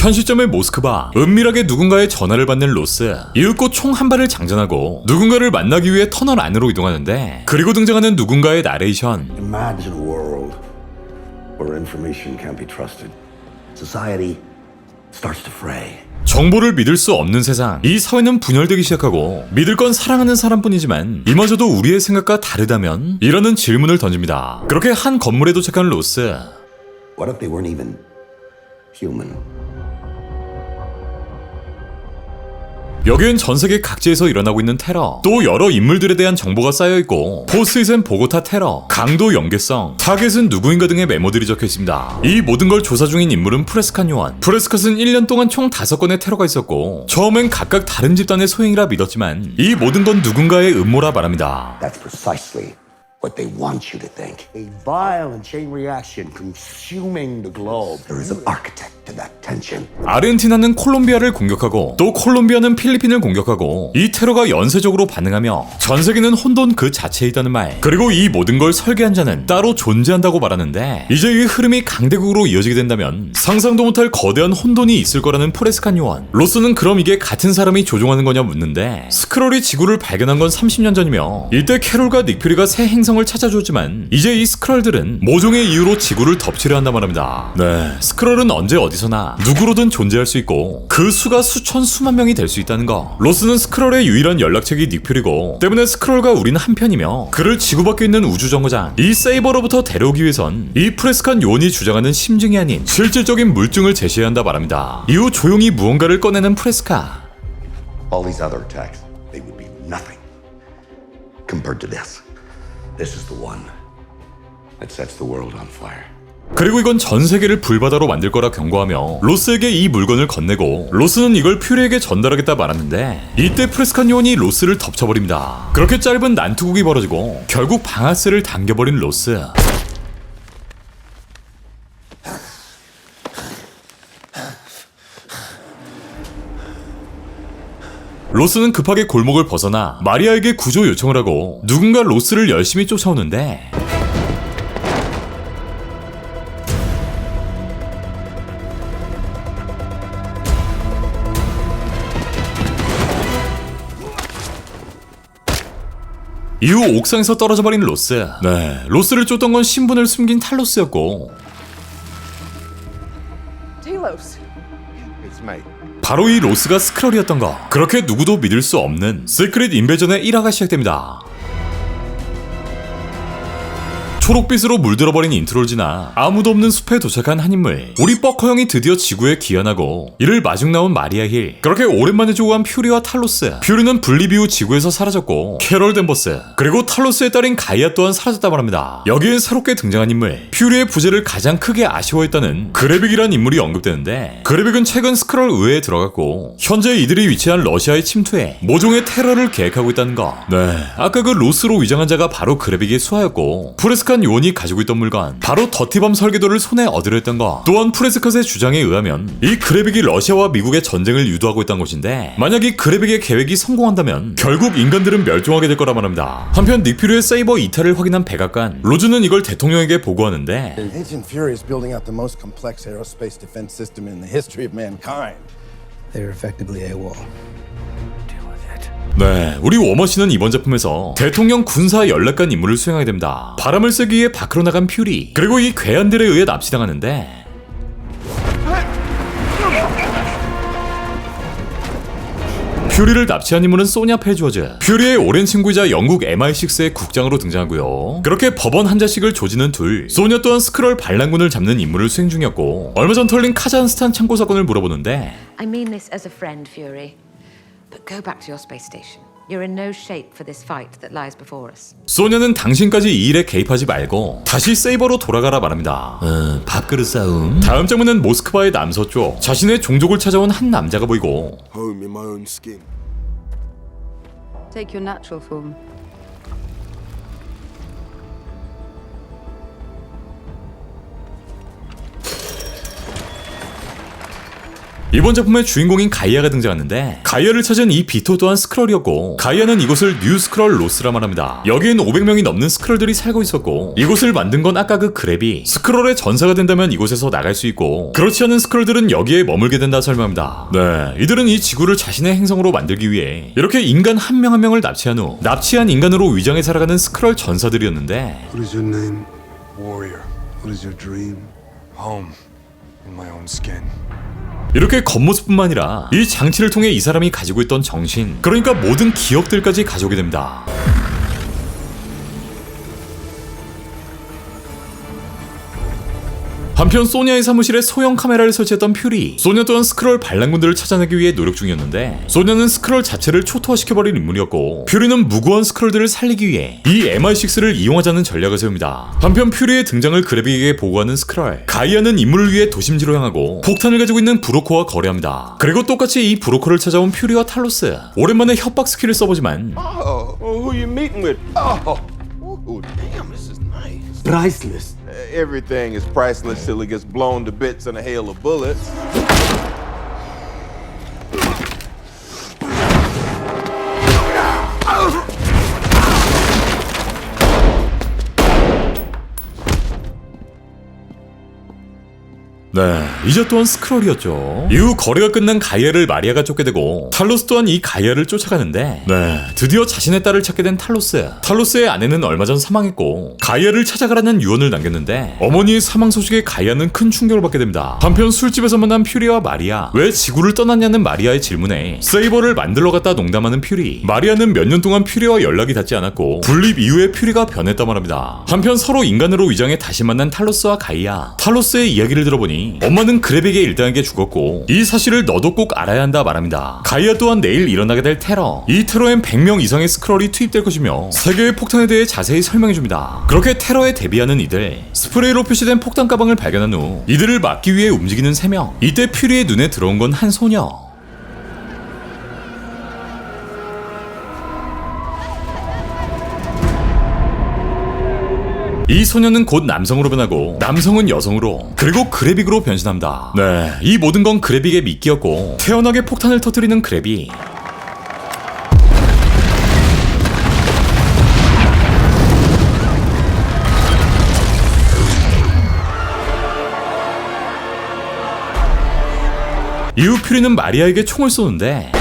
현 시점의 모스크바, 은밀하게 누군가의 전화를 받는 로스, 이윽고 총 한 발을 장전하고 누군가를 만나기 위해 터널 안으로 이동하는데, 그리고 등장하는 누군가의 나레이션. Imagine a world where information can't be trusted. Society starts to fray. 정보를 믿을 수 없는 세상, 이 사회는 분열되기 시작하고 믿을 건 사랑하는 사람뿐이지만 이마저도 우리의 생각과 다르다면? 이라는 질문을 던집니다. 그렇게 한 건물에 도착한 로스. What if they weren't even human? 여기엔 전세계 각지에서 일어나고 있는 테러, 또 여러 인물들에 대한 정보가 쌓여있고 포스잇은 보고타 테러, 강도 연계성, 타겟은 누구인가 등의 메모들이 적혀있습니다. 이 모든 걸 조사 중인 인물은 프레스칸 요원. 프레스칸은 1년 동안 총 5건의 테러가 있었고 처음엔 각각 다른 집단의 소행이라 믿었지만 이 모든 건 누군가의 음모라 말합니다. That's precisely what they want you to think. A violent chain reaction consuming the globe. There is an architect to that tension. 아르헨티나는 콜롬비아를 공격하고 또 콜롬비아는 필리핀을 공격하고 이 테러가 연쇄적으로 반응하며 전 세계는 혼돈 그 자체에 있다는 말. 그리고 이 모든 걸 설계한 자는 따로 존재한다고 말하는데 이제 이 흐름이 강대국으로 이어지게 된다면 상상도 못할 거대한 혼돈이 있을 거라는 프레스칸 요원. 로스는 그럼 이게 같은 사람이 조종하는 거냐 묻는데 스크롤이 지구를 발견한 건 30년 전이며 이때 캐롤과 닉퓨리가 새 행성을 찾아주었지만 이제 이 스크럴들은 모종의 이유로 지구를 덮치려 한단 말입니다. 네, 스크럴은 언제 어디서나 누구로든 존재할 수 있고 그 수가 수천 수만 명이 될 수 있다는 거. 로스는 스크럴의 유일한 연락책이 닉퓨리고 때문에 스크럴과 우리는 한편이며 그를 지구 밖에 있는 우주정거장 이 세이버로부터 데려오기 위해선 이 프레스칸 요원이 주장하는 심증이 아닌 실질적인 물증을 제시해야 한다 말합니다. 이후 조용히 무언가를 꺼내는 프레스카. All these other attacks, they would be nothing compared to this. This is the one that sets the world on fire. 그리고 이건 전 세계를 불바다로 만들 거라 경고하며 로스에게 이 물건을 건네고 로스는 이걸 퓨리에게 전달하겠다 말하는데 이때 프레스칸 요원이 로스를 덮쳐버립니다. 그렇게 짧은 난투극이 벌어지고 결국 방아쇠를 당겨버린 로스. 로스는 급하게 골목을 벗어나 마리아에게 구조 요청을 하고 누군가 로스를 열심히 쫓아오는데 이후 옥상에서 떨어져 버린 로스. 네, 로스를 쫓던 건 신분을 숨긴 탈로스였고 Telos. It's me. 바로 이 로스가 스크럴이었던 거. 그렇게 누구도 믿을 수 없는 시크릿 인베전의 1화가 시작됩니다. 초록빛으로 물들어버린 인트로를 지나 아무도 없는 숲에 도착한 한 인물. 우리 뻐커 형이 드디어 지구에 귀환하고 이를 마중 나온 마리아 힐. 그렇게 오랜만에 조우한 퓨리와 탈로스. 퓨리는 분립 이후 지구에서 사라졌고 캐롤 댄버스 그리고 탈로스의 딸인 가이아 또한 사라졌다고 합니다. 여기엔 새롭게 등장한 인물. 퓨리의 부재를 가장 크게 아쉬워했다는 그레빅이란 인물이 언급되는데 그레빅은 최근 스크럴 의회에 들어갔고 현재 이들이 위치한 러시아의 침투에 모종의 테러를 계획하고 있다는 거. 네, 아까 그 로스로 위장한 자가 바로 그레빅의 수하였고 프레스칸 요원이 가지고 있던 물건 바로 더티밤 설계도를 손에 얻으려 했던 거. 또한 프레스컷의 주장에 의하면 이 그레빅이 러시아와 미국의 전쟁을 유도하고 있다는 것인데 만약 이 그레빅의 계획이 성공한다면 결국 인간들은 멸종하게 될 거라 말합니다. 한편 닉퓨리의 세이버 이탈을 확인한 백악관 로즈는 이걸 대통령에게 보고하는데 Agent Fury is building out the most complex aerospace defense system in the history of mankind. They're effectively AWOL. 네, 우리 워머씨는 이번 작품에서 대통령 군사 연락관 임무를 수행하게 됩니다. 바람을 쐬기 위해 밖으로 나간 퓨리 그리고 이 괴한들에 의해 납치당하는데 퓨리를 납치한 인물은 소냐 페주어즈. 퓨리의 오랜 친구이자 영국 MI6의 국장으로 등장하고요. 그렇게 법원 한 자식을 조지는 둘. 소냐 또한 스크롤 반란군을 잡는 임무를 수행 중이었고 얼마 전 털린 카자흐스탄 창고 사건을 물어보는데 I mean this as a friend, Fury. But go back to your space station. You're in no shape for this fight that lies before us. 소냐는 당신까지 이 일에 개입하지 말고 다시 세이버로 돌아가라 말합니다. 밥그릇 싸움. 다음 장면은 모스크바의 남서쪽. 자신의 종족을 찾아온 한 남자가 보이고 Home in my own skin. Take your natural form. 이번 작품의 주인공인 가이아가 등장하는데 가이아를 찾은 이 비토 또한 스크롤이었고 가이아는 이곳을 뉴 스크롤 로스라 말합니다. 여기엔 500명이 넘는 스크롤들이 살고 있었고 이곳을 만든 건 아까 그 그랩이 스크롤의 전사가 된다면 이곳에서 나갈 수 있고 그렇지 않은 스크롤들은 여기에 머물게 된다 설명합니다. 네, 이들은 이 지구를 자신의 행성으로 만들기 위해 이렇게 인간 한 명 한 명을 납치한 후 납치한 인간으로 위장해 살아가는 스크롤 전사들이었는데 What is your name? Warrior. What is your dream? Home. In my own skin. 이렇게 겉모습뿐만 아니라 이 장치를 통해 이 사람이 가지고 있던 정신, 그러니까 모든 기억들까지 가져오게 됩니다. 한편 소냐의 사무실에 소형 카메라를 설치했던 퓨리, 소냐 또한 스크롤 반란군들을 찾아내기 위해 노력 중이었는데 소냐는 스크롤 자체를 초토화시켜버린 인물이었고 퓨리는 무고한 스크롤들을 살리기 위해 이 MI6를 이용하자는 전략을 세웁니다. 한편 퓨리의 등장을 그래빅에게 보고하는 스크롤, 가이아는 임무를 위해 도심지로 향하고 폭탄을 가지고 있는 브로커와 거래합니다. 그리고 똑같이 이 브로커를 찾아온 퓨리와 탈로스, 오랜만에 협박 스킬을 써보지만 Oh, who you meeting with? Oh, ooh, damn, this is nice. Priceless. Everything is priceless till it gets blown to bits in a hail of bullets. 네, 이제 또한 스크롤이었죠. 이후 거래가 끝난 가이아를 마리아가 쫓게 되고 탈로스 또한 이 가이아를 쫓아가는데 네, 드디어 자신의 딸을 찾게 된 탈로스. 탈로스의 아내는 얼마 전 사망했고 가이아를 찾아가라는 유언을 남겼는데 어머니의 사망 소식에 가이아는 큰 충격을 받게 됩니다. 한편 술집에서 만난 퓨리와 마리아, 왜 지구를 떠났냐는 마리아의 질문에 세이버를 만들러 갔다 농담하는 퓨리, 마리아는 몇 년 동안 퓨리와 연락이 닿지 않았고 분립 이후에 퓨리가 변했다 말합니다. 한편 서로 인간으로 위장해 다시 만난 탈로스와 가이아, 탈로스의 이야기를 들어보니 엄마는 그래빅의 1단계 죽었고 이 사실을 너도 꼭 알아야 한다 말합니다. 가이아 또한 내일 일어나게 될 테러, 이 테러엔 100명 이상의 스크롤이 투입될 것이며 세계의 폭탄에 대해 자세히 설명해줍니다. 그렇게 테러에 대비하는 이들, 스프레이로 표시된 폭탄 가방을 발견한 후 이들을 막기 위해 움직이는 3명. 이때 퓨리의 눈에 들어온 건 한 소녀. 이 소녀는 곧 남성으로 변하고 남성은 여성으로, 그리고 그래빅으로 변신합니다. 네, 이 모든 건 그래빅의 미끼였고 태연하게 폭탄을 터뜨리는 그래빅. 이후 퓨리는 마리아에게 총을 쏘는데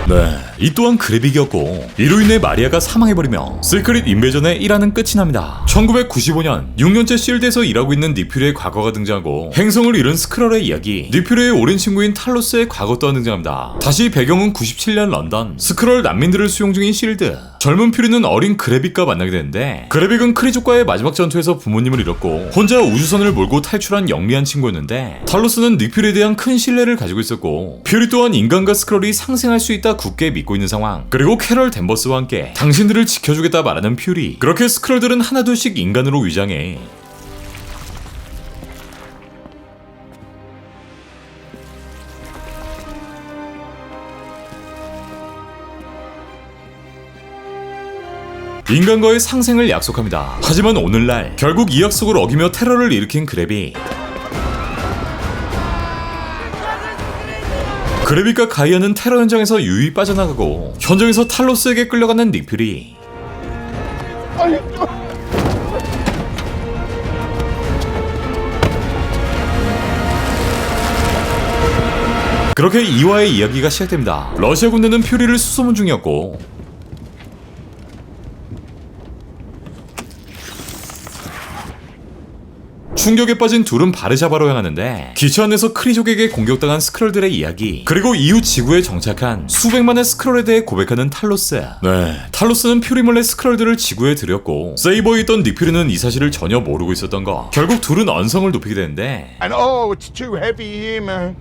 네, 이 또한 그래빅이었고 이로 인해 마리아가 사망해버리며 시크릿 인베전의 1화는 끝이 납니다. 1995년 6년째 실드에서 일하고 있는 닉 퓨리의 과거가 등장하고 행성을 잃은 스크롤의 이야기, 닉 퓨리의 오랜 친구인 탈로스의 과거 또한 등장합니다. 다시 배경은 97년 런던, 스크롤 난민들을 수용 중인 실드. 젊은 퓨리는 어린 그래빅과 만나게 되는데 그래빅은 크리족과의 마지막 전투에서 부모님을 잃었고 혼자 우주선을 몰고 탈출한 영리한 친구였는데 탈로스는 닉 퓨리에 대한 큰 신뢰를 가지고 있었고 퓨리 또한 인간과 스크롤이 상생할 수 있다 굳게 믿고 있는 상황. 그리고 캐럴 댄버스와 함께 당신들을 지켜주겠다 말하는 퓨리. 그렇게 스크롤들은 하나둘씩 인간으로 위장해 인간과의 상생을 약속합니다. 하지만 오늘날 결국 이 약속을 어기며 테러를 일으킨 그래빅. 그래빅과 가이아는 테러 현장에서 유유히 빠져나가고 현장에서 탈로스에게 끌려가는 닉 퓨리. 그렇게 2화의 이야기가 시작됩니다. 러시아 군대는 퓨리를 수소문 중이었고 충격에 빠진 둘은 바르샤바로 향하는데 기차 안에서 크리족에게 공격당한 스크롤들의 이야기, 그리고 이후 지구에 정착한 수백만의 스크롤에 대해 고백하는 탈로스. 네, 탈로스는 퓨리 몰래 스크롤들을 지구에 들였고 세이버에 있던 닉 퓨리는 이 사실을 전혀 모르고 있었던 거. 결국 둘은 언성을 높이게 되는데 And oh, it's too heavy here, man.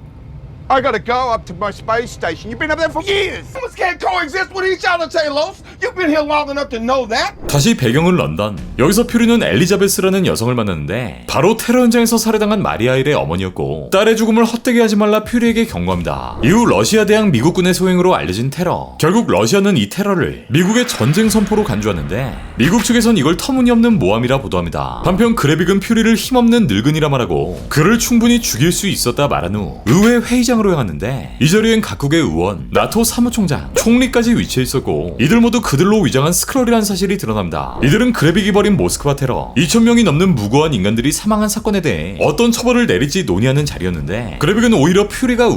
I gotta go up to my space station. You've been up there for years. Humans can't coexist with each other, Talos. You've been here long enough to know that. 다시 배경은 런던. 여기서 퓨리는 엘리자베스라는 여성을 만났는데 바로 테러 현장에서 살해당한 마리아일의 어머니였고 딸의 죽음을 헛되게 하지 말라 퓨리에게 경고합니다. 이후 러시아 대항 미국군의 소행으로 알려진 테러. 결국 러시아는 이 테러를 미국의 전쟁 선포로 간주하는데 미국 측에선 이걸 터무니없는 모함이라 보도합니다. 한편 그래빅은 퓨리를 힘없는 늙은이라 말하고 그를 충분히 죽일 수 있었다 말한 후 의회 회의장으로 향하는데 이 자리엔 각국의 의원, 나토 사무총장, 총리까지 위치해 있었고 이들 모두 그들로 위장한 스크럴이라는 사실이 드러납니다. 이들은 그래빅이 벌인 모스크바 테러, 2,000명이 넘는 무고한 인간들이 사망한 사건에 대해 어떤 처벌을 내릴지 논의하는 자리였는데 그래빅은 오히려 퓨리가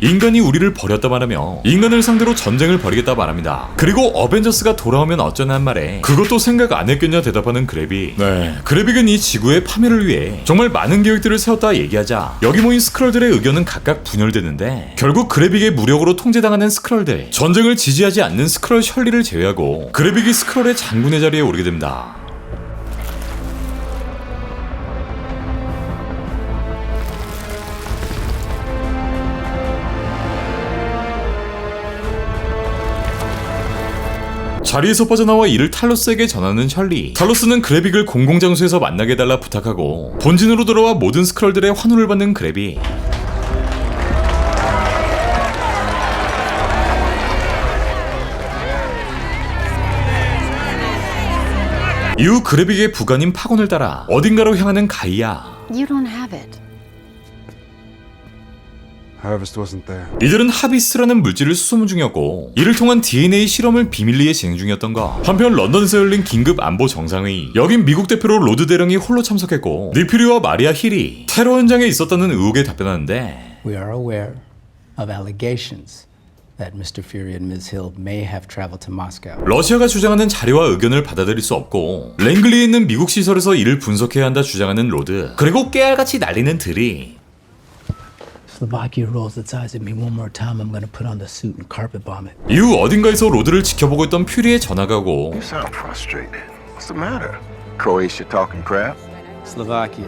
인간이 우리를 버렸다 말하며 인간을 상대로 전쟁을 벌이겠다 말합니다. 그리고 어벤져스가 돌아오면 어쩌나 한 말에 그것도 생각 안 했겠냐 대답하는 그래빅. 그래빅은 이 지구의 파멸을 위해 정말 많은 계획들을 세웠다 얘기하자 여기 모인 스크럴들의 의견은 각각 분열되는데 결국 그래빅의 무력으로 통제당하는 스크럴들, 전쟁을 지지하지 않는 스크럴 셜리를 제외하고 그래빅이 스크럴의 장군의 자리에 오르게 됩니다. 자리에서 빠져나와 이를 탈로스에게 전하는 셜리. 탈로스는 그래빅을 공공장소에서 만나게 해달라 부탁하고 본진으로 돌아와 모든 스크럴들의 환호를 받는 그래빅. 이후 그래빅의 부관인 파곤을 따라 어딘가로 향하는 가이아. You don't have it. Harvest wasn't there. 이들은 하비스라는 물질을 수소문 중이었고 이를 통한 DNA 실험을 비밀리에 진행 중이었던 것. 한편 런던에서 열린 긴급 안보 정상회의. 여긴 미국 대표로 로드 대령이 홀로 참석했고 닉 퓨리와 마리아 힐이 테러 현장에 있었다는 의혹에 답변하는데 We are aware of allegations that Mr. Fury and Ms. Hill may have traveled to Moscow. 러시아가 주장하는 자료와 의견을 받아들일 수 없고 랭글리에 있는 미국 시설에서 이를 분석해야 한다 주장하는 로드. 그리고 깨알같이 날리는 들이 Slovakia rolls its eyes at me one more time. I'm gonna put on the suit and carpet bomb it. 이후 어딘가에서 로드를 지켜보고 있던 퓨리의 전화가 오고 You sound frustrated. What's the matter? Croatia talking crap? Slovakia.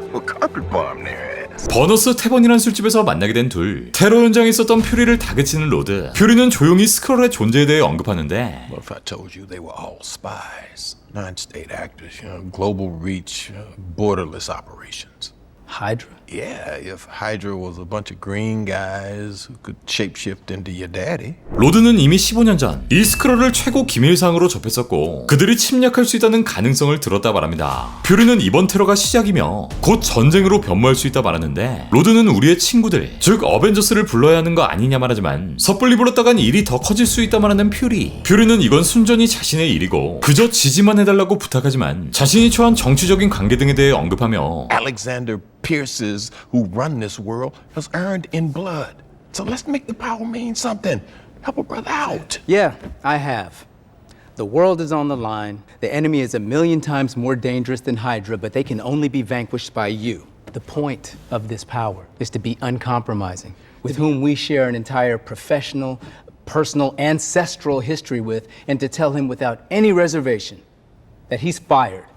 Well, carpet bomb their ass. 버너스 태번이란 술집에서 만나게 된 둘. 테러 현장에 있었던 퓨리를 다그치는 로드. 퓨리는 조용히 스크럴의 존재에 대해 언급하는데 What if I told you they were all spies, non-state actors, global reach, borderless operations? Hydra? Yeah, if Hydra was a bunch of green guys who could shapeshift into your daddy. 로드는 이미 15년 전 이 스크럴을 최고 기밀사항으로 접했었고 그들이 침략할 수 있다는 가능성을 들었다 말합니다. 퓨리는 이번 테러가 시작이며 곧 전쟁으로 변모할 수 있다 말하는데 로드는 우리의 친구들, 즉 어벤져스를 불러야 하는 거 아니냐 말하지만 섣불리 불렀다간 일이 더 커질 수 있다 말하는 퓨리는 이건 순전히 자신의 일이고 그저 지지만 해달라고 부탁하지만 자신이 처한 정치적인 관계 등에 대해 언급하며 Alexander Pierces, who run this world, has earned in blood. So let's make the power mean something. Help a brother out. Yeah, I have. The world is on the line. The enemy is 1,000,000 times more dangerous than Hydra, but they can only be vanquished by you. The point of this power is to be uncompromising, with whom we share an entire professional, personal, ancestral history with, and to tell him without any reservation that he's fired.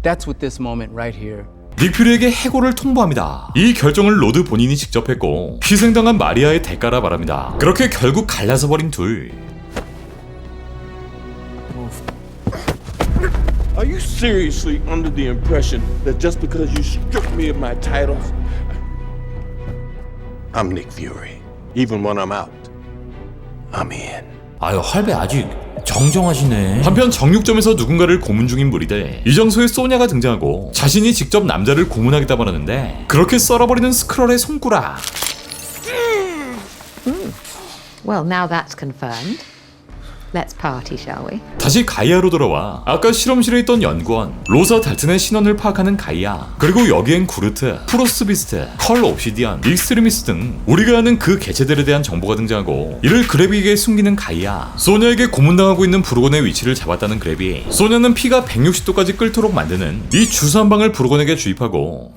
That's what this moment right here. 닉 퓨리에게 해고를 통보합니다. 이 결정을 로드 본인이 직접 했고 희생당한 마리아의 대가라 말합니다. 그렇게 결국 갈라서 버린 둘. Are you seriously under the impression that just because you stripped me of my titles, I'm Nick Fury. Even when I'm out, I'm in. 아유 할배 아직 정정하시네. 한편 정육점에서 누군가를 고문 중인 무리들. 이 장소에 소냐가 등장하고 자신이 직접 남자를 고문하겠다고 하는데 그렇게 썰어버리는 스크럴의 손가락. Well, now that's confirmed. Let's party, shall we? 다시 가이아로 돌아와 아까 실험실에 있던 연구원 로사 달튼의 신원을 파악하는 가이아. 그리고 여기엔 구르트, 프로스비스트, 컬 옵시디언, 익스트리미스 등 우리가 아는 그 개체들에 대한 정보가 등장하고 이를 그래빅에게 숨기는 가이아. 소냐에게 고문당하고 있는 부르곤의 위치를 잡았다는 그래빅. 소냐는 피가 160도까지 끓도록 만드는 이 주사 한 방을 부르곤에게 주입하고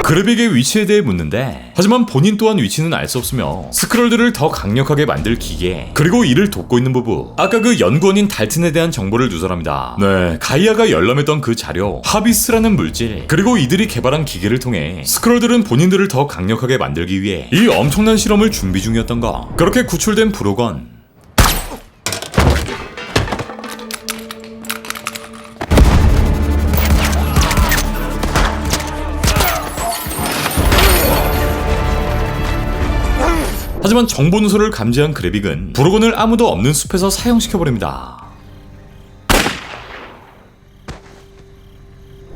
그래빅의 위치에 대해 묻는데 하지만 본인 또한 위치는 알 수 없으며 스크롤들을 더 강력하게 만들 기계 그리고 이를 돕고 있는 부부 아까 그 연구원인 달튼에 대한 정보를 누설합니다. 네, 가이아가 열람했던 그 자료 하비스라는 물질 그리고 이들이 개발한 기계를 통해 스크롤들은 본인들을 더 강력하게 만들기 위해 이 엄청난 실험을 준비 중이었던 거. 그렇게 구출된 브로건 하지만 정보 누설을 감지한 그래빅은 브로건을 아무도 없는 숲에서 사형시켜버립니다.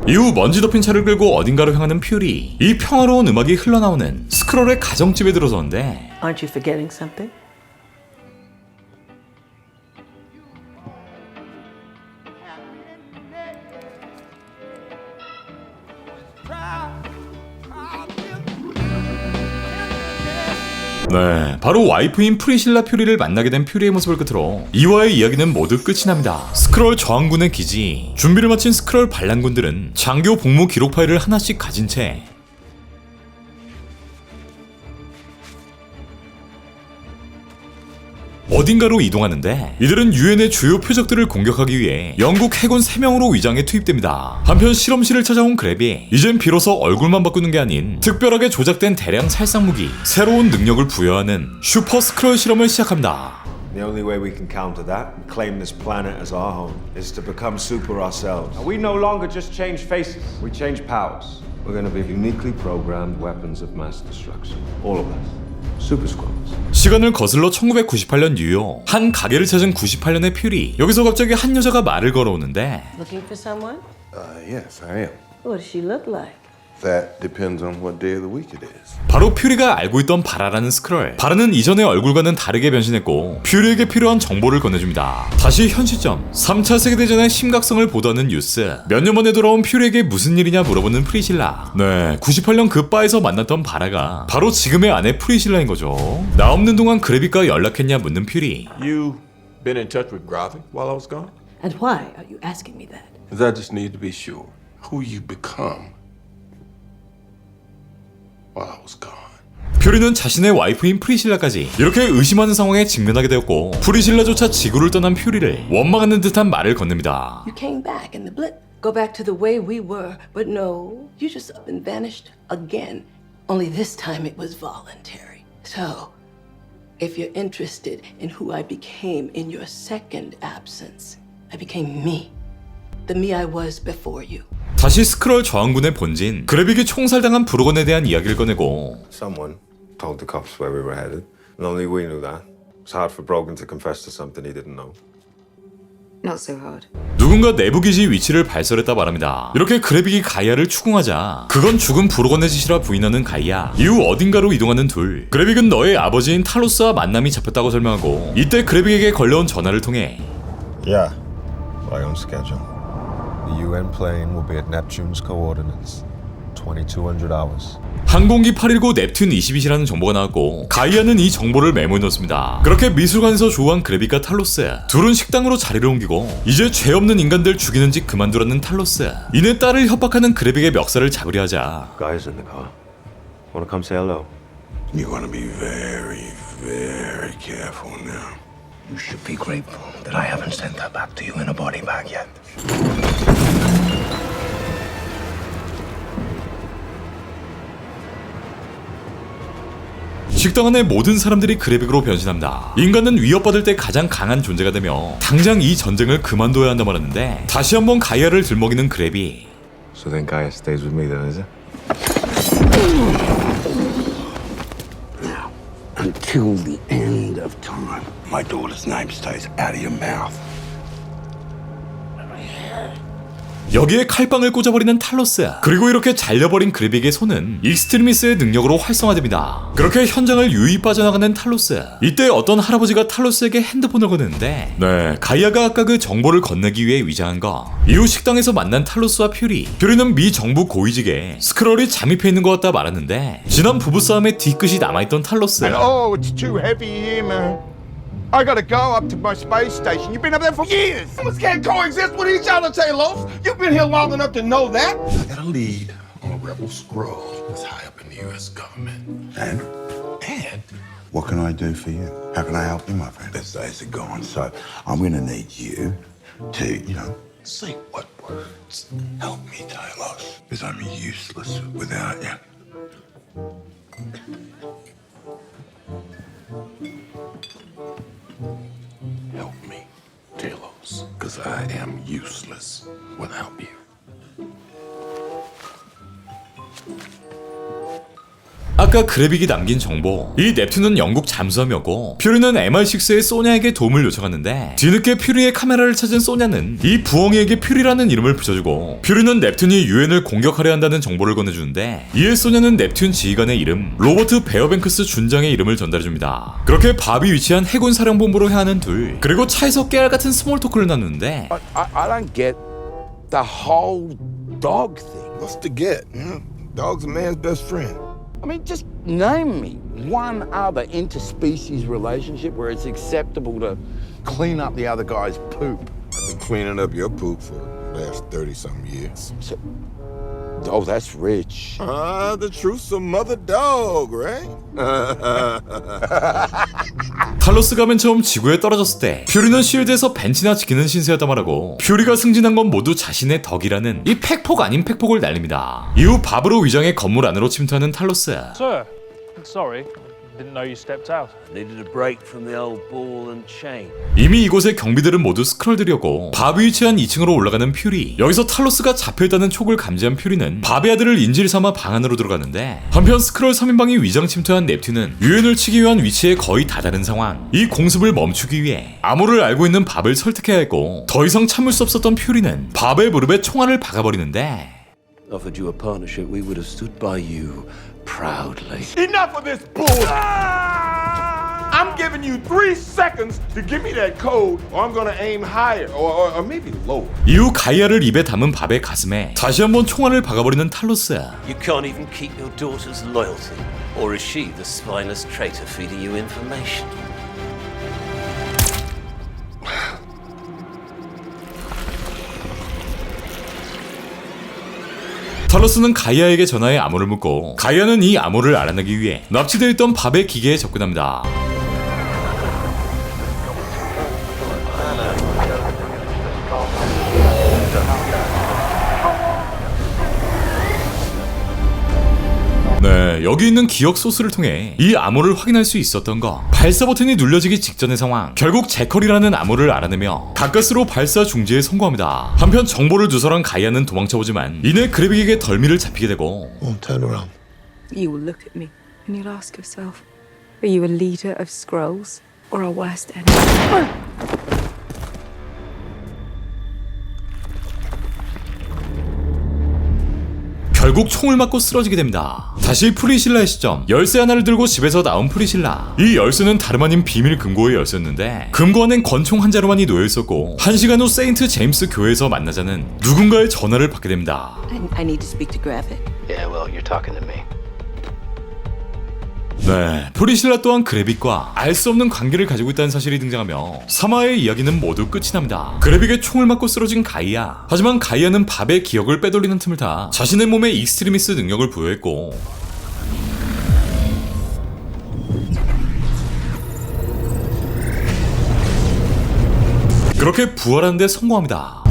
이후 먼지 덮인 차를 끌고 어딘가로 향하는 퓨리. 이 평화로운 음악이 흘러나오는 스크롤의 가정집에 들어서는데 Aren't you forgetting something? 네, 바로 와이프인 프리실라 퓨리를 만나게 된 퓨리의 모습을 끝으로 이화의 이야기는 모두 끝이 납니다. 스크롤 저항군의 기지. 준비를 마친 스크롤 반란군들은 장교 복무 기록 파일을 하나씩 가진 채 어딘가로 이동하는데 이들은 유엔의 주요 표적들을 공격하기 위해 영국 해군 3명으로 위장해 투입됩니다. 한편 실험실을 찾아온 그랩이 이젠 비로소 얼굴만 바꾸는 게 아닌 특별하게 조작된 대량 살상 무기, 새로운 능력을 부여하는 슈퍼 스크롤 실험을 시작합니다. The only way we can counter that and claim this planet as our home is to become super ourselves. We no longer just change faces, we change powers. We're going to be uniquely programmed weapons of mass destruction. All of us. Super Squads. 시간을 거슬러 1998년 뉴욕. 한 가게를 찾은 98년의 퓨리. 여기서 갑자기 한 여자가 말을 걸어오는데 Looking for someone? Yes, I am. What does she look like? That depends on what day of the week it is. 바로 퓨리가 알고 있던 바라라는 스크롤. 바라는 이전의 얼굴과는 다르게 변신했고 퓨리에게 필요한 정보를 건네줍니다. 다시 현 시점 3차 세계대전의 심각성을 보도하는 뉴스. 몇 년 만에 돌아온 퓨리에게 무슨 일이냐 물어보는 프리실라. 네, 98년 그 바에서 만났던 바라가 바로 지금의 아내 프리실라인 거죠. 나 없는 동안 그래빅과 연락했냐 묻는 퓨리. You been in touch with Garvey while I was gone? And why are you asking me that? 'Cause I just need to be sure who you become while I was gone. 퓨리는 자신의 와이프인 프리실라까지 이렇게 의심하는 상황에 직면하게 되었고 프리실라조차 지구를 떠난 퓨리를 원망하는 듯한 말을 건넵니다. You came back in the blip. Go back to the way we were, but no, you just up and vanished again. Only this time it was voluntary. So, if you're interested in who I became in your second absence, I became me. The me I was before you. 다시 스크롤 저항군의 본진 그래빅이 총살당한 브로건에 대한 이야기를 꺼내고 Someone told the cops where we were headed, and only we knew that. It's hard for Brogan to confess to something he didn't know. Not so hard. 누군가 내부 기지 위치를 발설했다 말합니다. 이렇게 그래빅이 가이아를 추궁하자 그건 죽은 브로건의 짓이라 부인하는 가이아. 이후 어딘가로 이동하는 둘. 그래빅은 너의 아버지인 탈로스와 만남이 잡혔다고 설명하고 이때 그래빅에게 걸려온 전화를 통해 Yeah, right on schedule. The UN plane will be at Neptune's coordinates. 2200 hours. 항공기 819 넵튠 22이라는 정보가 나왔고 가이아는 이 정보를 메모해놓습니다. 그렇게 미술관에서 조우한 그래빅과 탈로스 둘은 식당으로 자리를 옮기고 이제 죄 없는 인간들 죽이는 짓 그만두라는 탈로스. 이내 딸을 협박하는 그래빅의 멱살을 잡으려 하자 Guys in the car. Wanna come say hello? You want to be very, very careful now. You should be grateful that I haven't sent that back to you in a body bag yet. 식당 안의 모든 사람들이 그래빅으로 변신합니다. 인간은 위협받을 때 가장 강한 존재가 되며 당장 이 전쟁을 그만둬야 한다 말하는데 다시 한번 가이아를 들먹이는 그래빅. So then Gaia stays with me then, is it? Now, until the end of time, my daughter's name stays out of your mouth. 여기에 칼빵을 꽂아버리는 탈로스. 그리고 이렇게 잘려버린 그래빅의 손은 익스트리미스의 능력으로 활성화됩니다. 그렇게 현장을 유유히 빠져나가는 탈로스. 이때 어떤 할아버지가 탈로스에게 핸드폰을 거는데 네, 가이아가 아까 그 정보를 건네기 위해 위장한 거. 이후 식당에서 만난 탈로스와 퓨리는 미 정부 고위직에 스크롤이 잠입해 있는 것 같다 말하는데 지난 부부싸움의 뒤끝이 남아있던 탈로스. And oh, it's too heavy here, man. I gotta go up to my space station. You've been up there for years. Humans can't coexist with each other, Talos. You've been here long enough to know that. I gotta lead on a rebel scroll that's high up in the U.S. government. And And what can I do for you? How can I help you, my friend? best days are gone. So I'm going to need you to, Say what words? Help me, Talos. Because I'm useless without you. Help me, Talos. Because I am useless without you. 아까 그래빅이 남긴 정보, 이 넵튠은 영국 잠수함이었고 퓨리는 MI6의 소냐에게 도움을 요청하는데 뒤늦게 퓨리의 카메라를 찾은 소냐는 이 부엉이에게 퓨리라는 이름을 붙여주고 퓨리는 넵튠이 유엔을 공격하려 한다는 정보를 건네주는데 이에 소냐는 넵튠 지휘관의 이름 로버트 베어뱅크스 준장의 이름을 전달해줍니다. 그렇게 밥이 위치한 해군 사령본부로 향하는 둘, 그리고 차에서 깨알 같은 스몰 토크를 나누는데 I don't get the whole dog thing. What's to get? Dog's a man's best friend. I mean, just name me one other interspecies relationship where it's acceptable to clean up the other guy's poop. I've been cleaning up your poop for the last 30-something years. Oh, that's rich. The truth's a mother dog, right? 탈로스가 맨 처음 지구에 떨어졌을 때 퓨리는 쉴드에서 벤치나 지키는 신세였다 말하고 퓨리가 승진한 건 모두 자신의 덕이라는 이 팩폭 아닌 팩폭을 날립니다. 이후 밥으로 위장해 건물 안으로 침투하는 탈로스. Sir, sorry. Didn't know you stepped out. Needed a break from the old ball and chain. 이미 이곳의 경비들은 모두 스크롤들이었고 밥이 위치한 2층으로 올라가는 퓨리. 여기서 탈로스가 잡혀있다는 촉을 감지한 퓨리는 밥의 아들을 인질 삼아 방 안으로 들어가는데 한편 스크롤 3인방이 위장 침투한 넵튠은 유엔을 치기 위한 위치에 거의 다다른 상황. 이 공습을 멈추기 위해 암호를 알고 있는 밥을 설득해야 했고 더 이상 참을 수 없었던 퓨리는 밥의 무릎에 총알을 박아버리는데 Offered you a partnership, we would have stood by you proudly. Enough of this bull! I'm giving you 3 seconds to give me that code, or I'm gonna aim higher, or maybe lower. 이후 가이아를 입에 담은 밥의 가슴에 다시 한번 총알을 박아버리는 탈로스. You can't even keep your daughter's loyalty. Or is she the spineless traitor feeding you information? 탈로스는 가이아에게 전화해 암호를 묻고 가이아는 이 암호를 알아내기 위해 납치되어 있던 밥의 기계에 접근합니다. 네, 여기 있는 기억 소스를 통해 이 암호를 확인할 수 있었던 거. 발사 버튼이 눌려지기 직전의 상황. 결국 제컬이라는 암호를 알아내며 가까스로 발사 중지에 성공합니다. 한편 정보를 누설한 가이아는 도망쳐보지만 이내 그래빅에게 덜미를 잡히게 되고 Turn around. You will look at me and you'll ask yourself, are you a leader of Skrulls or a worst enemy? 결국 총을 맞고 쓰러지게 됩니다. 다시 프리실라의 시점. 열쇠 하나를 들고 집에서 나온 프리실라. 이 열쇠는 다름 아닌 비밀 금고의 열쇠였는데 금고 안엔 권총 한 자루만이 놓여있었고 1시간 후 세인트 제임스 교회에서 만나자는 누군가의 전화를 받게 됩니다. I need to speak to Gravik. Yeah, well, you're talking to me. 네, 프리실라 또한 그래빅과 알 수 없는 관계를 가지고 있다는 사실이 등장하며 3화의 이야기는 모두 끝이 납니다. 그래빅의 총을 맞고 쓰러진 가이아. 하지만 가이아는 밥의 기억을 빼돌리는 틈을 타 자신의 몸에 익스트리미스 능력을 부여했고 그렇게 부활하는 데 성공합니다.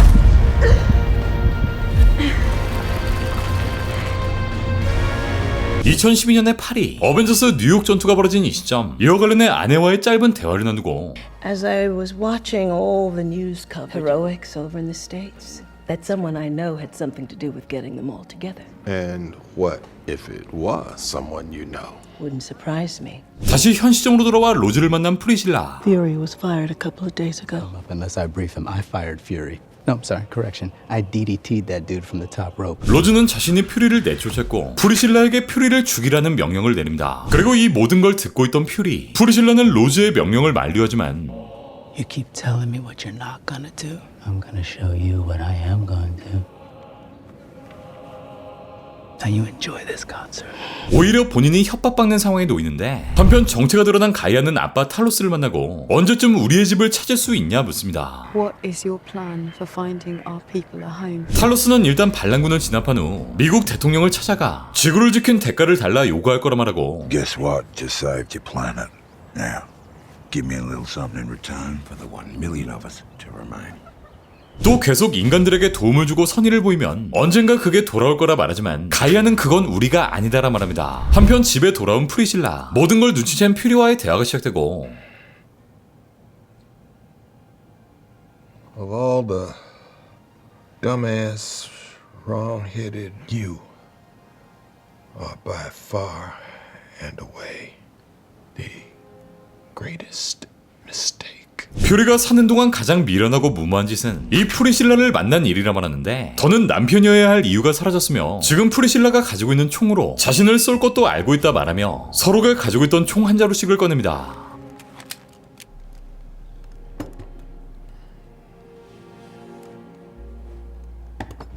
(2012년의) 파리 어벤져스 뉴욕 전투가 벌어진 이 시점 이와 관련해 아내와의 짧은 대화를 나누고 As I was watching all the news coverage, heroics over in the States, that someone I know had something to do with getting them all together. And what if it was someone you know? Wouldn't surprise me. 다시 현 시점으로 돌아와 로즈를 만난 프리실라. Fury was fired a couple of days ago. Unless I brief him, I fired Fury. No, sorry, correction. I DDT'd that dude from the top rope. 로즈는 자신이 퓨리를 내쫓았고 프리실라에게 퓨리를 죽이라는 명령을 내립니다. 그리고 이 모든 걸 듣고 있던 퓨리. 프리실라는 로즈의 명령을 만류하지만 You keep telling me what you're not gonna do. I'm gonna show you what I am going to. Now you enjoy this concert. 오히려 본인이 협박받는 상황에 놓이는데 한편 정체가 드러난 가이아는 아빠 탈로스를 만나고 언제쯤 우리의 집을 찾을 수 있냐 묻습니다. What is your plan for finding our people a home? 탈로스는 일단 반란군을 진압한 후 미국 대통령을 찾아가 지구를 지킨 대가를 달라 요구할 거라 말하고 Guess what? Just saved your planet. Now, give me a little something in return for the 1 million of us to remain. 또 계속 인간들에게 도움을 주고 선의를 보이면 언젠가 그게 돌아올 거라 말하지만 가이아는 그건 우리가 아니다라 말합니다. 한편 집에 돌아온 프리실라, 모든 걸 눈치챈 퓨리와의 대화가 시작되고 Of all the dumbass, wrong-headed, you are by far and away the greatest mistake. 퓨리가 사는 동안 가장 미련하고 무모한 짓은 이 프리실라를 만난 일이라 말하는데 더는 남편이어야 할 이유가 사라졌으며 지금 프리실라가 가지고 있는 총으로 자신을 쏠 것도 알고 있다 말하며 서로가 가지고 있던 총 한 자루씩을 꺼냅니다.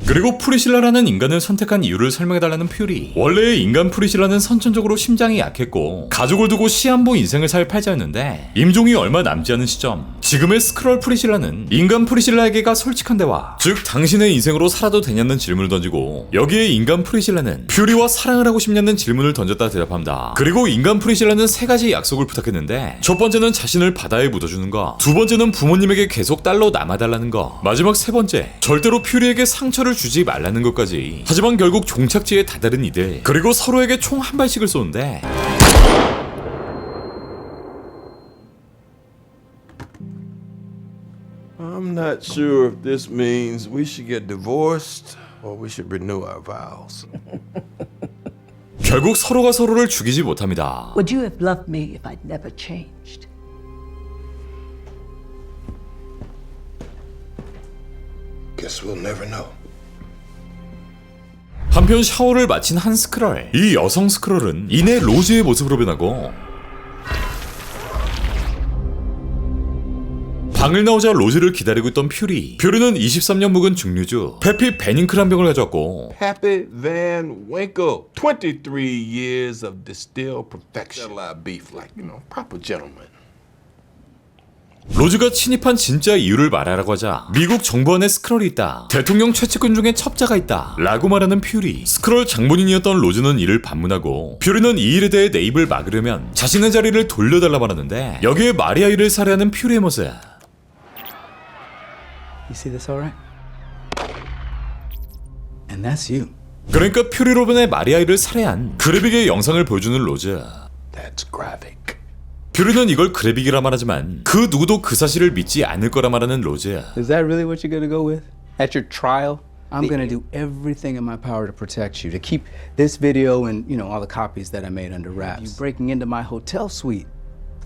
그리고 프리실라라는 인간을 선택한 이유를 설명해달라는 퓨리. 원래의 인간 프리실라는 선천적으로 심장이 약했고 가족을 두고 시한부 인생을 살 팔자였는데 임종이 얼마 남지 않은 시점 지금의 스크롤 프리실라는 인간 프리실라에게가 솔직한 대화, 즉 당신의 인생으로 살아도 되냐는 질문을 던지고 여기에 인간 프리실라는 퓨리와 사랑을 하고 싶냐는 질문을 던졌다 대답합니다. 그리고 인간 프리실라는 3가지 약속을 부탁했는데 첫 번째는 자신을 바다에 묻어주는 거, 두 번째는 부모님에게 계속 딸로 남아달라는 거, 마지막 3번째 절대로 퓨리에게 상처를 주지 말라는 것까지. 하지만 결국 종착지에 다다른 이들, 그리고 서로에게 총 한 발씩을 쏘는데 I'm not sure if this means we should get divorced or we should renew our vows. 결국 서로가 서로를 죽이지 못합니다. Would you have loved me if I'd never changed? Guess we'll never know. 한편 샤워를 마친 한 스크롤, 이 여성 스크롤은 이내 로즈의 모습으로 변하고 방을 나오자 로즈를 기다리고 있던 퓨리는 23년 묵은 증류주 페피 베닝크란 병을 가져왔고 Pappy Van Winkle, 23 years of distilled perfection. Settle our beef like, proper gentlemen. 로즈가 침입한 진짜 이유를 말하라고 하자 미국 정부 안에 스크롤이 있다, 대통령 최측근 중에 첩자가 있다 라고 말하는 퓨리. 스크롤 장본인이었던 로즈는 이를 반문하고 퓨리는 이 일에 대해 내 입을 막으려면 자신의 자리를 돌려달라 말하는데 여기에 마리아이를 살해하는 퓨리의 모습. You see this all right? And that's you. 그러니까 퓨리 로벤의 마리아이를 살해한 그래빅의 영상을 보여주는 로즈. That's graphic. 퓨리는 이걸 그래빅이라 말하지만 그 누구도 그 사실을 믿지 않을 거라 말하는 로즈. Is that really what you're gonna go with? At your trial? I'm gonna do everything in my power to protect you, to keep this video and, all the copies that I made under wraps. You breaking into my hotel suite,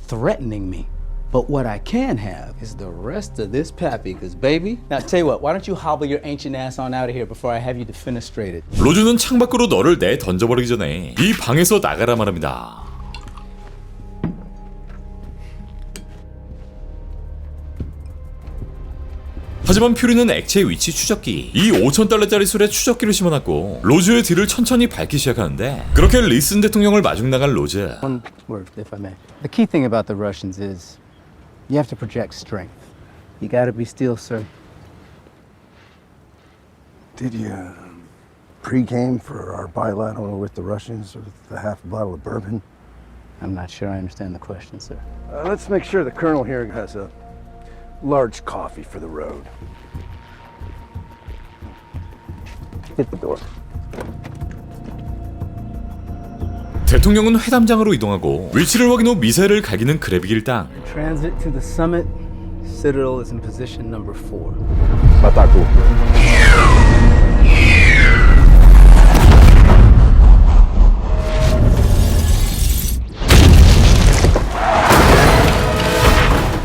threatening me. But what I can have is the rest of this pappy, because baby, now tell you what, why don't you hobble your ancient ass on out of here before I have you defenestrated? 로즈는 창밖으로 너를 내 던져버리기 전에 이 방에서 나가라 말합니다. 하지만 퓨리는 액체 위치 추적기, 이 $5,000짜리 술에 추적기를 심어놨고 로즈의 뒤를 천천히 밟기 시작하는데 그렇게 리슨 대통령을 마중 나간 로즈. One word, if I may. The key thing about the Russians is you have to project strength. You gotta be still, sir. Did you pre-game for our bilateral with the Russians with the half a bottle of bourbon? I'm not sure I understand the question, sir. Let's make sure the colonel here has a large coffee for the road. Hit the door. 대통령은 회담장으로 이동하고 위치를 확인 후 미사일을 갈기는 그래빅 일당. Transit to the summit. Citadel is in position number 4. Ataku.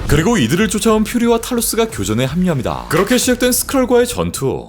그리고 이들을 쫓아온 퓨리와 탈로스가 교전에 합류합니다. 그렇게 시작된 스크롤과의 전투.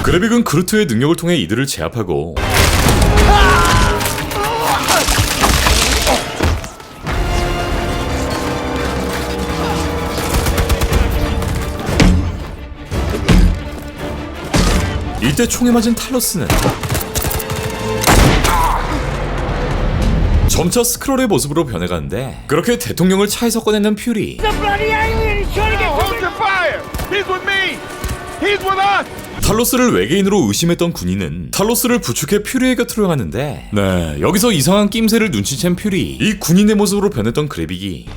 그래빅은 그루트의 능력을 통해 이들을 제압하고 이때 총에 맞은 탈로스는 점차 스크롤의 모습으로 변해가는데 그렇게 대통령을 차에서 꺼내는 퓨리. 탈로스를 외계인으로 의심했던 군인은 탈로스를 부축해 퓨리의 곁으로 향하는데 네, 여기서 이상한 낌새를 눈치챈 퓨리. 이 군인의 모습으로 변했던 그래빅이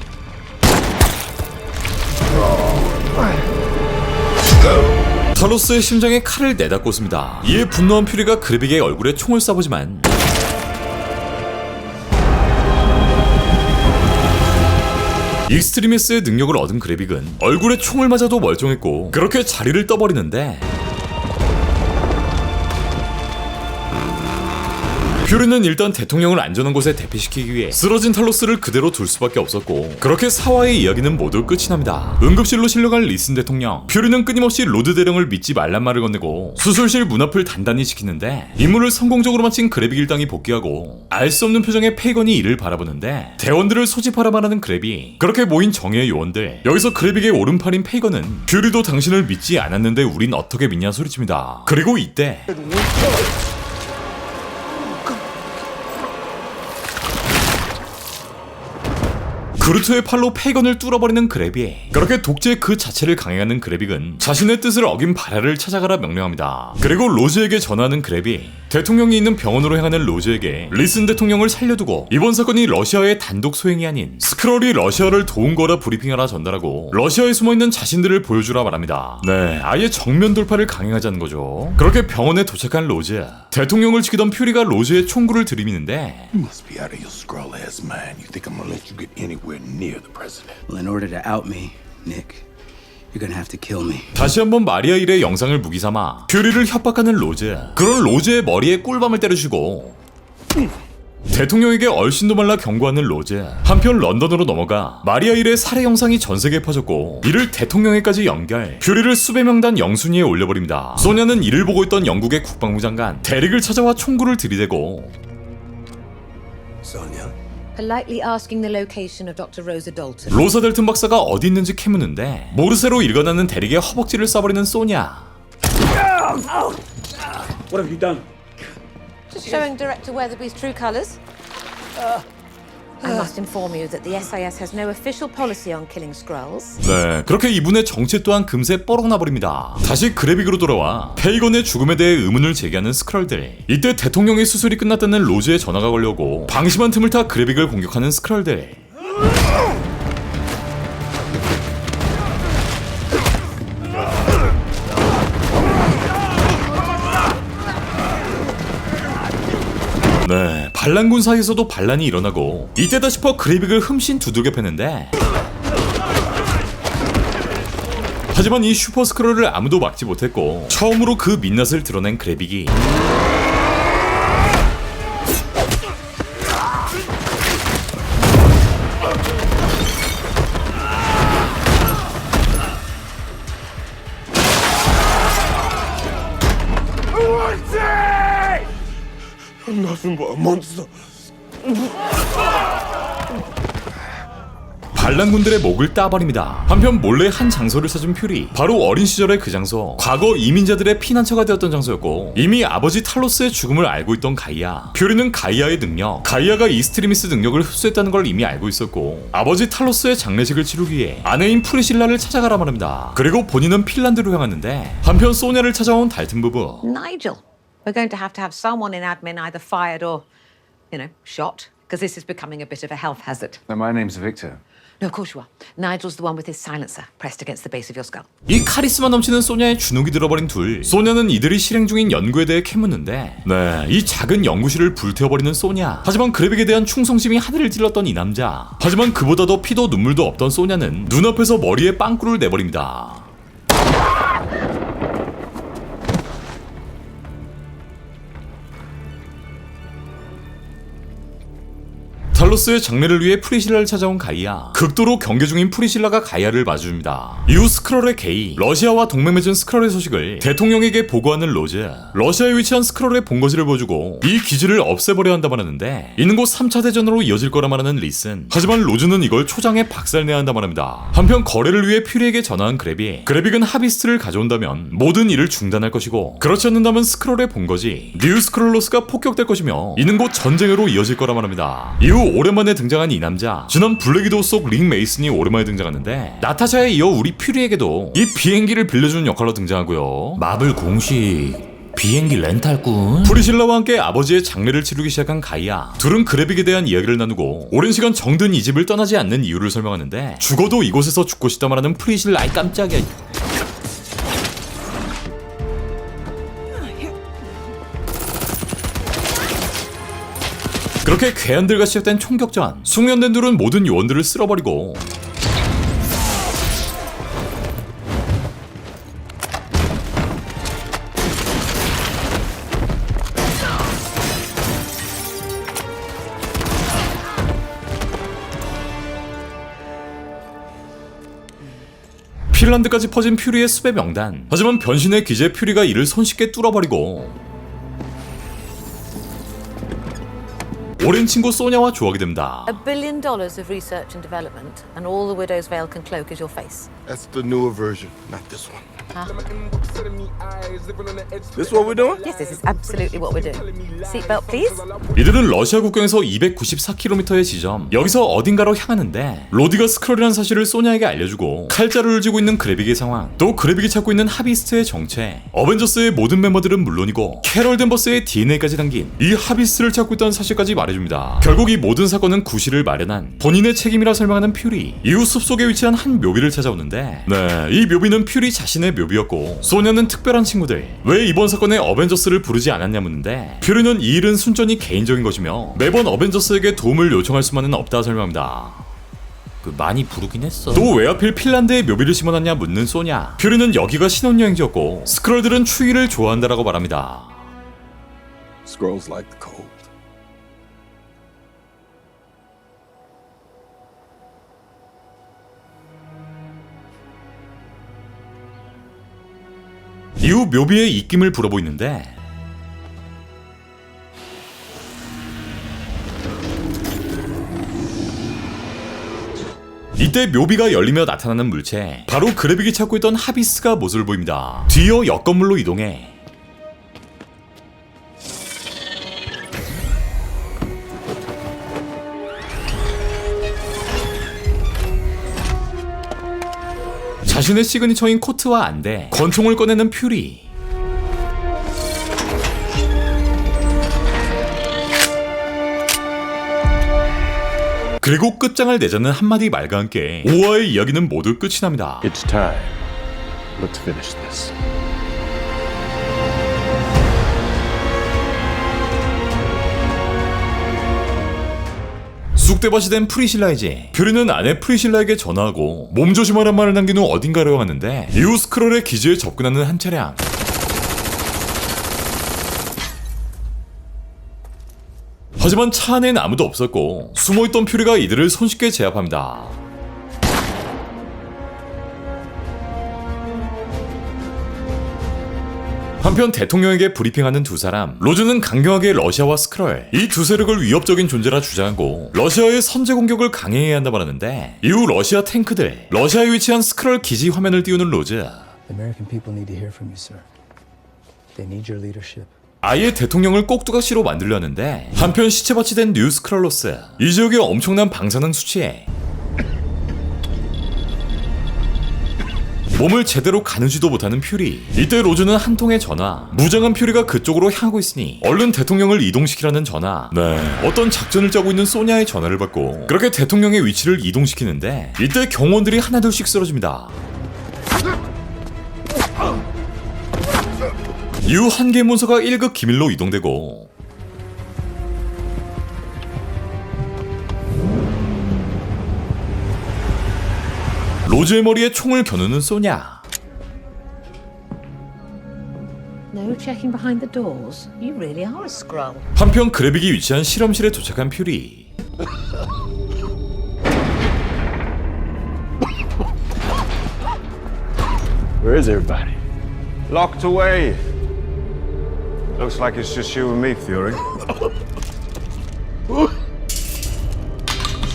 탈로스의 심장에 칼을 내다 꽂습니다. 이에 분노한 퓨리가 그래빅의 얼굴에 총을 쏴보지만 익스트리미스의 능력을 얻은 그래빅은 얼굴에 총을 맞아도 멀쩡했고 그렇게 자리를 떠버리는데 퓨리는 일단 대통령을 안전한 곳에 대피시키기 위해 쓰러진 탈로스를 그대로 둘 수밖에 없었고 그렇게 사화의 이야기는 모두 끝이 납니다. 응급실로 실려간 리슨 대통령. 퓨리는 끊임없이 로드 대령을 믿지 말란 말을 건네고 수술실 문 앞을 단단히 지키는데 임무를 성공적으로 마친 그래빅 일당이 복귀하고 알 수 없는 표정의 페이건이 이를 바라보는데 대원들을 소집하라만 하는 그래빅. 그렇게 모인 정예의 요원들. 여기서 그래빅의 오른팔인 페이건은 퓨리도 당신을 믿지 않았는데 우린 어떻게 믿냐 소리칩니다. 그리고 이때 그루트의 팔로 페이건을 뚫어버리는 그래빅. 그렇게 독재 그 자체를 강행하는 그래빅은 자신의 뜻을 어긴 바라를 찾아가라 명령합니다. 그리고 로즈에게 전화하는 그래빅. 대통령이 있는 병원으로 향하는 로즈에게 리슨 대통령을 살려두고 이번 사건이 러시아의 단독 소행이 아닌 스크롤이 러시아를 도운 거라 브리핑하라 전달하고 러시아에 숨어있는 자신들을 보여주라 말합니다. 네, 아예 정면 돌파를 강행하자는 거죠. 그렇게 병원에 도착한 로즈. 대통령을 지키던 퓨리가 로즈의 총구를 들이미는데 You must be out of your scroll-ass mind. You think I'm gonna let you get anywhere near the president? Well, in order to out me, Nick, you're gonna have to kill me. 다시 한번 마리아 힐의 영상을 무기삼아 퓨리를 협박하는 로즈. 그런 로즈의 머리에 꿀밤을 때려주고 대통령에게 얼씬도 말라 경고하는 로즈. 한편 런던으로 넘어가 마리아 힐의 살해 영상이 전세계에 퍼졌고 이를 대통령에까지 연결. 퓨리를 수백 명단 영순위에 올려버립니다. 소냐는 이를 보고 있던 영국의 국방부 장관 데릭을 찾아와 총구를 들이대고 Sonia. Politely asking the location of Dr. Rosa Dalton. 로사 델튼 박사가 어디 있는지 캐묻는데 모르쇠로 일관하는 데릭의 허벅지를 쏴버리는 소냐. What have you done? Just showing Director Weatherby's true colours. I must inform you that the SIS has no official policy on killing Skrulls. 네, 그렇게 이분의 정체 또한 금세 뻐럭나버립니다. 다시 그래빅으로 돌아와 페이건의 죽음에 대해 의문을 제기하는 스크럴들. 이때 대통령의 수술이 끝났다는 로즈의 전화가 걸려오고 방심한 틈을 타 그래빅을 공격하는 스크럴들. 네, 반란군 사이에서도 반란이 일어나고 이때다 싶어 그래빅을 흠씬 두들겨 패는데 하지만 이 슈퍼 스크롤을 아무도 막지 못했고 처음으로 그 민낯을 드러낸 그래빅이 I'm nothing but a monster. 반란군들의 목을 따버립니다. 한편 몰래 한 장소를 찾은 퓨리. 바로 어린 시절의 그 장소. 과거 이민자들의 피난처가 되었던 장소였고 이미 아버지 탈로스의 죽음을 알고 있던 가이아. 퓨리는 가이아의 능력, 가이아가 이스트리미스 능력을 흡수했다는 걸 이미 알고 있었고 아버지 탈로스의 장례식을 치르기 위해 아내인 프리실라를 찾아가라 말합니다. 그리고 본인은 핀란드로 향하는데 한편 소냐를 찾아온 달튼 부부. Nigel, we're going to have someone in admin either fired or, shot, because this is becoming a bit of a health hazard. No, my name's Victor. No, of course you are. Nigel's the one with his silencer pressed against the base of your skull. 이 카리스마 넘치는 소냐의 주눅이 들어버린 둘. 소냐는 이들이 실행 중인 연구에 대해 캐묻는데 네, 이 작은 연구실을 불태워버리는 소냐. 하지만 그래빅에 대한 충성심이 하늘을 찔렀던 이 남자. 하지만 그보다도 피도 눈물도 없던 소냐는 눈앞에서 머리에 빵꾸를 내버립니다. 탈로스 어벤져스의 장례를 위해 프리실라를 찾아온 가이아. 극도로 경계 중인 프리실라가 가이아를 맞아줍니다. 이후 스크롤의 게이, 러시아와 동맹 맺은 스크롤의 소식을 대통령에게 보고하는 로즈. 러시아에 위치한 스크롤의 본거지를 보여주고 이 기지를 없애버려야 한다 말하는데 이는 곧 3차 대전으로 이어질 거라 말하는 리슨. 하지만 로즈는 이걸 초장에 박살내야 한다 말합니다. 한편 거래를 위해 퓨리에게 전화한 그래빅은 하비스트를 가져온다면 모든 일을 중단할 것이고 그렇지 않는다면 스크롤의 본거지 뉴 스크롤로스가 폭격될 것이며 이는 곧 전쟁으로 이어질 거라 말합니다. 이후 오랜만에 등장한 이 남자, 지난 블랙위도우 속 릭 메이슨이 오랜만에 등장하는데 나타샤에 이어 우리 퓨리에게도 이 비행기를 빌려주는 역할로 등장하고요. 마블 공식 비행기 렌탈꾼. 프리실라와 함께 아버지의 장례를 치르기 시작한 가이아. 둘은 그래빅에 대한 이야기를 나누고 오랜 시간 정든 이 집을 떠나지 않는 이유를 설명하는데 죽어도 이곳에서 죽고 싶다 말하는 프리실라의 깜짝이야. 그렇게 괴한들과 시작된 총격전. 숙련된 둘은 모든 요원들을 쓸어버리고 핀란드까지 퍼진 퓨리의 수배 명단. 하지만 변신의 기재 퓨리가 이를 손쉽게 뚫어버리고 오랜 친구 소냐와 조하게 됩니다. $1 billion of research and development, and all the Widow's Veil can cloak is your face. That's the newer version, not this one. Huh? This what we're doing? Yes, this is absolutely what we're doing. Seatbelt, please. 이들은 러시아 국경에서 294km의 지점, 여기서 어딘가로 향하는데 로디가 스크롤이라는 사실을 소냐에게 알려주고 칼자루를 쥐고 있는 그래빅의 상황, 또 그래빅이 찾고 있는 하비스트의 정체, 어벤져스의 모든 멤버들은 물론이고 캐럴 댄버스의 DNA까지 담긴 이 하비스트를 찾고 있다는 사실까지 말해줍니다. 결국 이 모든 사건은 구실을 마련한 본인의 책임이라 설명하는 퓨리. 이후 숲속에 위치한 한 묘비를 찾아오는데 이 묘비는 퓨리 자신의 묘비였고 소냐는 특별한 친구들 왜 이번 사건에 어벤져스를 부르지 않았냐 묻는데 퓨리는 이 일은 순전히 개인적인 것이며 매번 어벤져스에게 도움을 요청할 수만은 없다 설명합니다. 많이 부르긴 했어. 또 왜 하필 핀란드에 묘비를 심어놨냐 묻는 소냐. 퓨리는 여기가 신혼여행지였고 스크롤들은 추위를 좋아한다라고 말합니다. Skrulls like the cold. 이후 묘비의 입김을 불어보이는데 이때 묘비가 열리며 나타나는 물체, 바로 그래빅이 찾고 있던 하비스가 모습을 보입니다. 뒤이어 옆 건물로 이동해 자신의 시그니처인 코트와 안대, 권총을 꺼내는 퓨리. 그리고 끝장을 내자는 한마디 말과 함께 5화의 이야기는 모두 끝이 납니다. It's time. Let's finish this. 쑥대밭이 된 프리실라이제. 퓨리는 아내 프리실라에게 전화하고 몸조심하란 말을 남긴 후 어딘가로 가는데 이후 스크롤의 기지에 접근하는 한 차량. 하지만 차 안엔 아무도 없었고 숨어있던 퓨리가 이들을 손쉽게 제압합니다. 한편 대통령에게 브리핑하는 두 사람. 로즈는 강경하게 러시아와 스크롤, 이 두 세력을 위협적인 존재라 주장하고 러시아의 선제 공격을 강행해야 한다 말하는데 이후 러시아 탱크들, 러시아에 위치한 스크롤 기지 화면을 띄우는 로즈. The American people need to hear from you, sir. They need your leadership. 아예 대통령을 꼭두각시로 만들려 하는데 한편 시체밭이 된 뉴 스크롤로스. 이 지역에 엄청난 방사능 수치에 몸을 제대로 가누지도 못하는 퓨리. 이때 로즈는 한 통의 전화. 무장한 퓨리가 그쪽으로 향하고 있으니 얼른 대통령을 이동시키라는 전화. 어떤 작전을 짜고 있는 소냐의 전화를 받고 그렇게 대통령의 위치를 이동시키는데 이때 경호원들이 하나둘씩 쓰러집니다. 이후 한 개의 문서가 1급 기밀로 이동되고 로즈의 머리에 총을 겨누는 소냐. No checking behind the doors. You really are a Skrull. 한편 그래빅이 위치한 실험실에 도착한 퓨리. Where is everybody? Locked away. Looks like it's just you and me, Fury.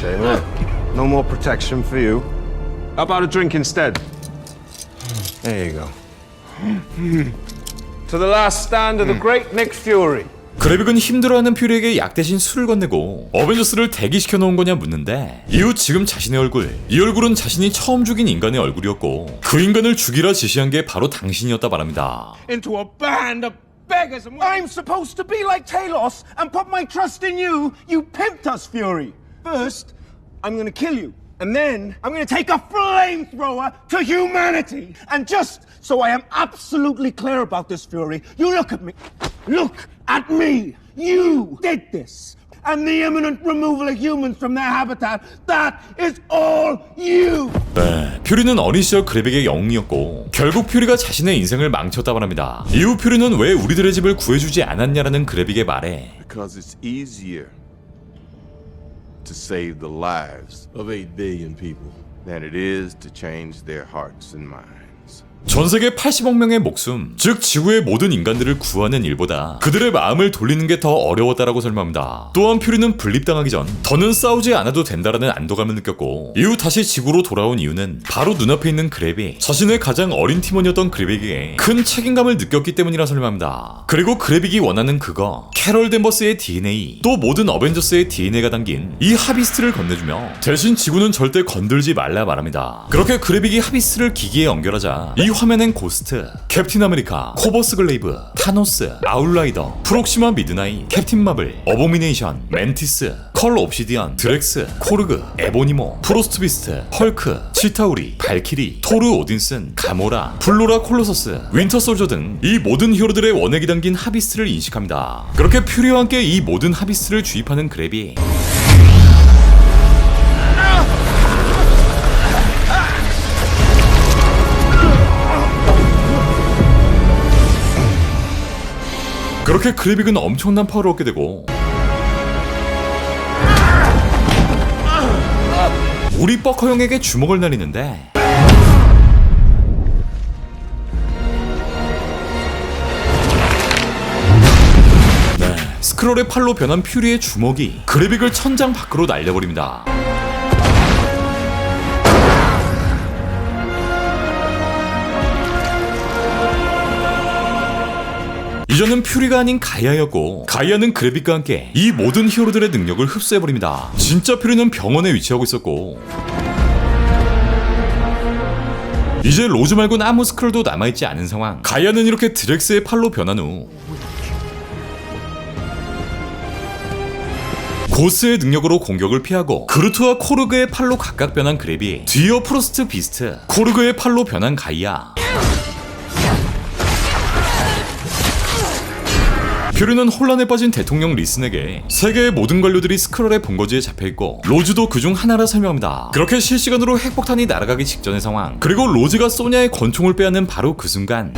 Shame, eh? No more protection for you. How about a drink instead? There you go. To the last stand of the great Nick Fury. 그래빅은 힘들어하는 퓨리에게 약 대신 술을 건네고 어벤져스를 대기시켜 놓은 거냐 묻는데 이후 지금 자신의 얼굴, 이 얼굴은 자신이 처음 죽인 인간의 얼굴이었고 그 인간을 죽이라 지시한 게 바로 당신이었다 말합니다. Into a band of beggars. I'm supposed to be like Talos and put my trust in you. You pimped us, Fury. First, I'm gonna kill you. And then, I'm gonna take a flamethrower to humanity. And just so I am absolutely clear about this, Fury, you look at me. Look at me. You did this. And the imminent removal of humans from their habitat, that is all you. 네, 퓨리는 어린 시절 그래빅의 영웅이었고 결국 퓨리가 자신의 인생을 망쳤다 말합니다. 이후 퓨리는 왜 우리들의 집을 구해주지 않았냐라는 그래빅의 말에 Because it's easier to save the lives of 8 billion people than it is to change their hearts and minds. 전 세계 80억 명의 목숨, 즉 지구의 모든 인간들을 구하는 일보다 그들의 마음을 돌리는 게 더 어려웠다라고 설명합니다. 또한 퓨리는 분립당하기 전 더는 싸우지 않아도 된다라는 안도감을 느꼈고 이후 다시 지구로 돌아온 이유는 바로 눈앞에 있는 그래빅, 자신의 가장 어린 팀원이었던 그래빅에게 큰 책임감을 느꼈기 때문이라 설명합니다. 그리고 그래빅이 원하는 그거, 캐럴 댄버스의 DNA, 또 모든 어벤져스의 DNA가 담긴 이 하비스트를 건네주며 대신 지구는 절대 건들지 말라 말합니다. 그렇게 그래빅이 하비스트를 기기에 연결하자 이 화면엔 고스트, 캡틴 아메리카, 코버스 글레이브, 타노스, 아울라이더, 프록시마 미드나잇, 캡틴 마블, 어보미네이션, 멘티스, 컬 옵시디언, 드렉스, 코르그, 에보니모, 프로스트 비스트, 헐크, 치타우리, 발키리, 토르 오딘슨, 가모라, 플로라 콜로서스, 윈터 솔저 등 이 모든 히어로들의 원액이 담긴 하비스트를 인식합니다. 그렇게 퓨리와 함께 이 모든 하비스트를 주입하는 그래빅, 그렇게 그래빅은 엄청난 파워를 얻게 되고 우리 버커 형에게 주먹을 날리는데 네, 스크롤의 팔로 변한 퓨리의 주먹이 그래빅을 천장 밖으로 날려버립니다. 이전은 퓨리가 아닌 가이아였고 가이아는 그래빅과 함께 이 모든 히어로들의 능력을 흡수해버립니다. 진짜 퓨리는 병원에 위치하고 있었고 이제 로즈 말고는 아무 스크롤도 남아있지 않은 상황. 가이아는 이렇게 드렉스의 팔로 변한 후 고스의 능력으로 공격을 피하고 그루트와 코르그의 팔로 각각 변한 그래빅, 뒤이어 프로스트 비스트, 코르그의 팔로 변한 가이아. 퓨리는 혼란에 빠진 대통령 리슨에게 세계의 모든 관료들이 스크롤의 본거지에 잡혀있고 로즈도 그중 하나라 설명합니다. 그렇게 실시간으로 핵폭탄이 날아가기 직전의 상황, 그리고 로즈가 소냐의 권총을 빼앗는 바로 그 순간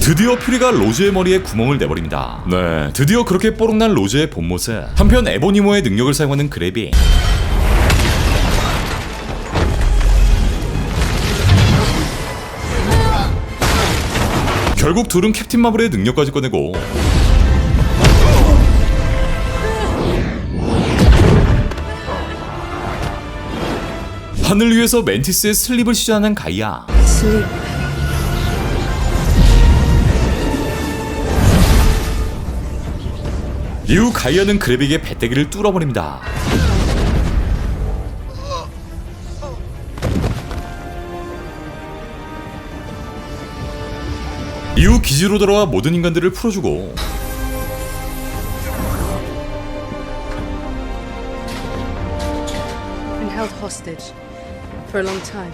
드디어 퓨리가 로즈의 머리에 구멍을 내버립니다. 네, 드디어 그렇게 뽀록난 로즈의 본 모습. 한편 에보니모의 능력을 사용하는 그래빅, 결국 둘은 캡틴 마블의 능력까지 꺼내고 하늘 위에서 멘티스의 슬립을 시전하는 가이아. Sleep. 이후 가이아는 그래빅의 배때기를 뚫어버립니다. 이후 기지로 돌아와 모든 인간들을 풀어주고 Been held hostage for a long time.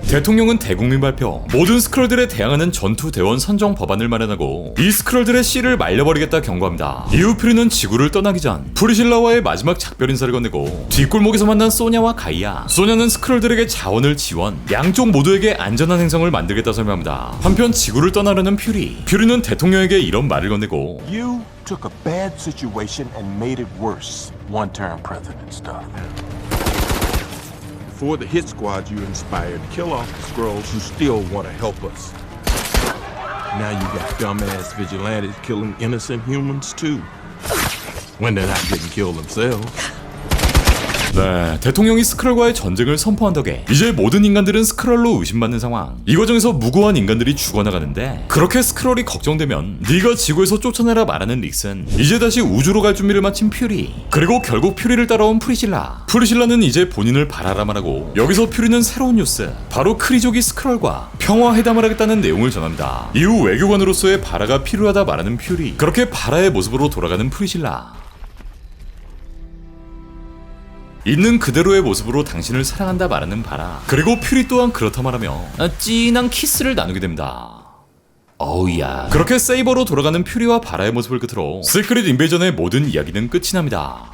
대통령은 대국민 발표, 모든 스크롤들에 대항하는 전투 대원 선정 법안을 마련하고 이 스크롤들의 씨를 말려버리겠다 경고합니다. 이후 퓨리는 지구를 떠나기 전 프리실라와의 마지막 작별 인사를 건네고 뒷골목에서 만난 소냐와 가이아. 소냐는 스크롤들에게 자원을 지원, 양쪽 모두에게 안전한 행성을 만들겠다 설명합니다. 한편 지구를 떠나려는 퓨리는 대통령에게 이런 말을 건네고 You took a bad situation and made it worse. One-term president stuff. Before the hit squad you inspired, kill off the Skrulls who still want to help us. Now you got dumbass vigilantes killing innocent humans too. When they're not getting killed themselves. 네, 대통령이 스크롤과의 전쟁을 선포한 덕에 이제 모든 인간들은 스크롤로 의심받는 상황. 이 과정에서 무고한 인간들이 죽어나가는데 그렇게 스크롤이 걱정되면 네가 지구에서 쫓아내라 말하는 릭슨. 이제 다시 우주로 갈 준비를 마친 퓨리. 그리고 결국 퓨리를 따라온 프리실라는 이제 본인을 바라라 말하고 여기서 퓨리는 새로운 뉴스, 바로 크리족이 스크롤과 평화 회담을 하겠다는 내용을 전합니다. 이후 외교관으로서의 바라가 필요하다 말하는 퓨리. 그렇게 바라의 모습으로 돌아가는 프리실라. 있는 그대로의 모습으로 당신을 사랑한다 말하는 바라. 그리고 퓨리 또한 그렇다 말하며 찐한 키스를 나누게 됩니다. 어우야. 그렇게 세이버로 돌아가는 퓨리와 바라의 모습을 끝으로 시크릿 인베이전의 모든 이야기는 끝이 납니다.